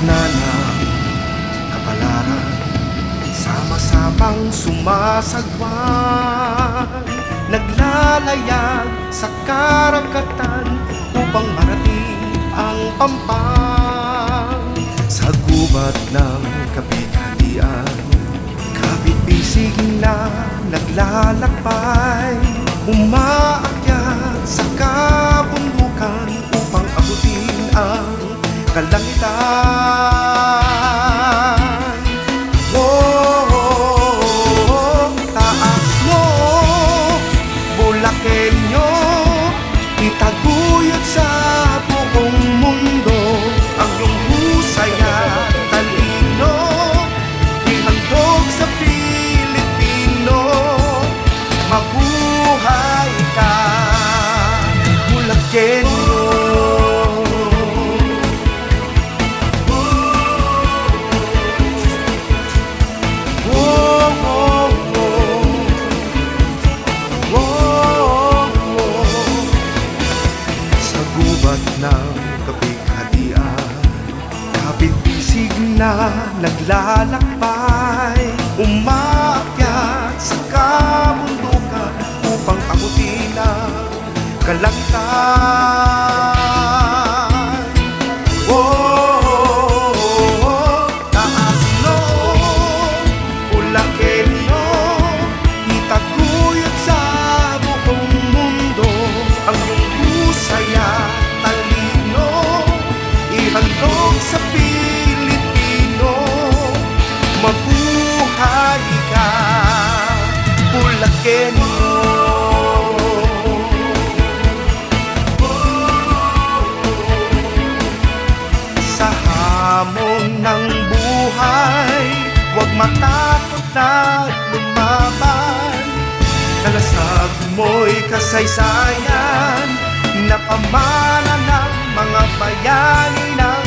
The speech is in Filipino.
gitna ng kapalaran, sama-samang sumasagwan, naglalayag sa karagatan upang marating ang Pampang. Sa gubat ng kapighatian, kapit-bisig na naglalakbay, umaakyat sa kabundukan upang abutin ang kalangitan. Oh, taas mo, Bulakenyo, itaguyod sa buong mundo ang iyong husay at talino, ihandog sa Pilipino. Mabuhay ka, Bulakenyo. Sa gubat ng kapighatian, kapit-bisig na naglalakbay, umaakyat sa kabundukan upang abutin ang kalangitan. Oh, taas mo, Bulakenyo, itaguyod sa buong mundo ang iyong husay at talino, ihandog sa Pilipino. Mabuhay ka, Bulakenyo. Sa hamon ng buhay, huwag matakot na lumaban. Kalasag mo'y kasaysayan na pamana ng mga bayani ng